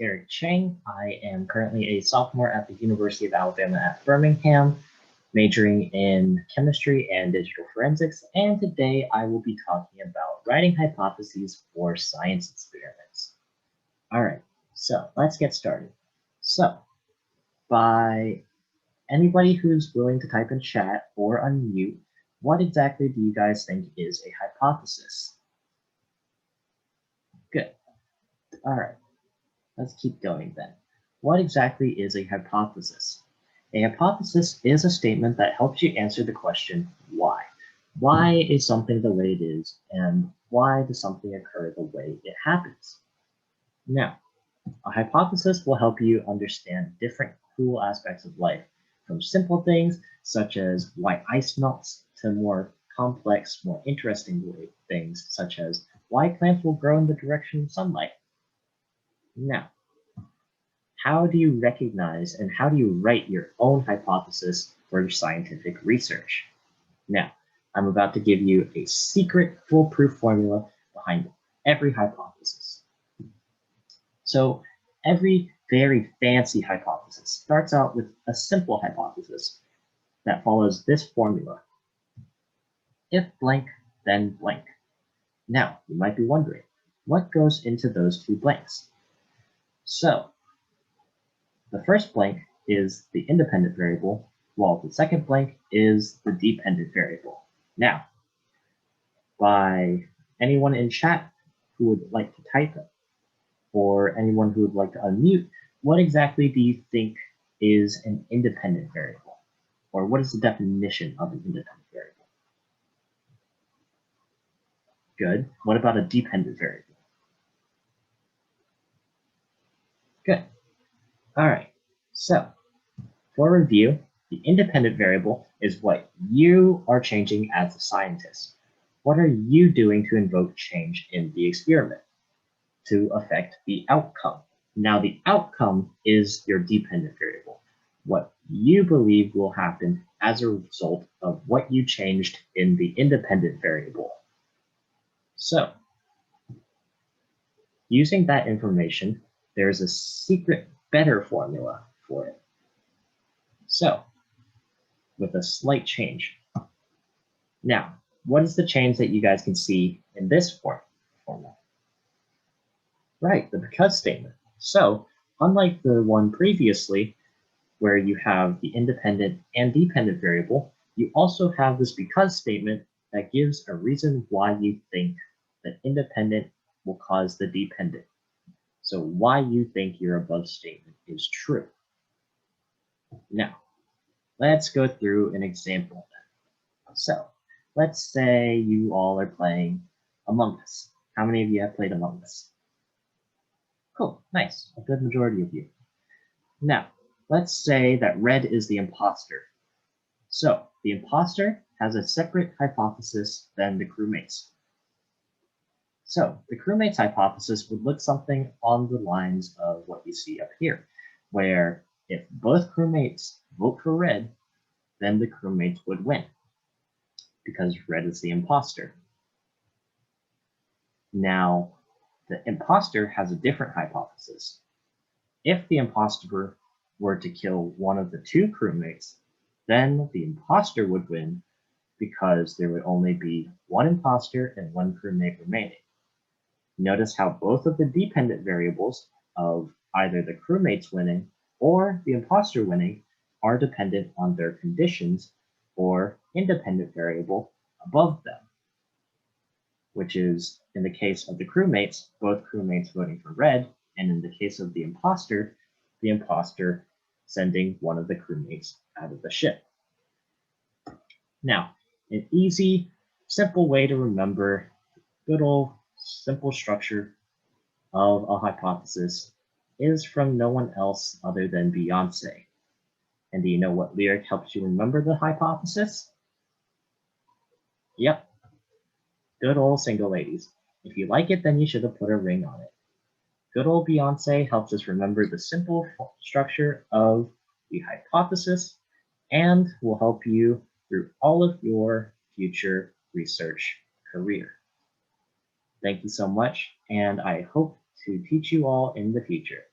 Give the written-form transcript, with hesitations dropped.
Eric Chang. I am currently a sophomore at the University of Alabama at Birmingham, majoring in chemistry and digital forensics, and today I will be talking about writing hypotheses for science experiments. All right, so let's get started. So, by anybody who's willing to type in chat or unmute, what exactly do you guys think is a hypothesis? Good. All right. Let's keep going then. What exactly is a hypothesis? A hypothesis is a statement that helps you answer the question, why? Why is something the way it is, and why does something occur the way it happens? Now, a hypothesis will help you understand different cool aspects of life, from simple things such as why ice melts to more complex, more interesting things such as why plants will grow in the direction of sunlight. Now, how do you recognize and how do you write your own hypothesis for your scientific research? Now, I'm about to give you a secret foolproof formula behind every hypothesis. So every very fancy hypothesis starts out with a simple hypothesis that follows this formula. If blank, then blank. Now, you might be wondering, what goes into those two blanks? So, the first blank is the independent variable, while the second blank is the dependent variable. Now, by anyone in chat who would like to type it, or anyone who would like to unmute, what exactly do you think is an independent variable? Or what is the definition of an independent variable? Good. What about a dependent variable? Good. All right. So, for review, the independent variable is what you are changing as a scientist. What are you doing to invoke change in the experiment to affect the outcome? Now, the outcome is your dependent variable, what you believe will happen as a result of what you changed in the independent variable. So, using that information, there's a secret better formula for it. So, with a slight change. Now, what is the change that you guys can see in this formula? Right, the because statement. So, unlike the one previously, where you have the independent and dependent variable, you also have this because statement that gives a reason why you think that independent will cause the dependent. So why you think your above statement is true. Now, let's go through an example then. So, let's say you all are playing Among Us. How many of you have played Among Us? Cool, nice, a good majority of you. Now, let's say that red is the imposter. So, the imposter has a separate hypothesis than the crewmates. So, the crewmates hypothesis would look something on the lines of what you see up here, where if both crewmates vote for red, then the crewmates would win, because red is the imposter. Now, the imposter has a different hypothesis. If the imposter were to kill one of the two crewmates, then the imposter would win because there would only be one imposter and one crewmate remaining. Notice how both of the dependent variables of either the crewmates winning or the imposter winning are dependent on their conditions or independent variable above them, which is, in the case of the crewmates, both crewmates voting for red, and in the case of the imposter sending one of the crewmates out of the ship. Now, an easy, simple way to remember good old simple structure of a hypothesis is from no one else other than Beyonce. And do you know what lyric helps you remember the hypothesis? Yep, good old Single Ladies. If you like it, then you should have put a ring on it. Good old Beyonce helps us remember the simple structure of the hypothesis and will help you through all of your future research career. Thank you so much, and I hope to teach you all in the future.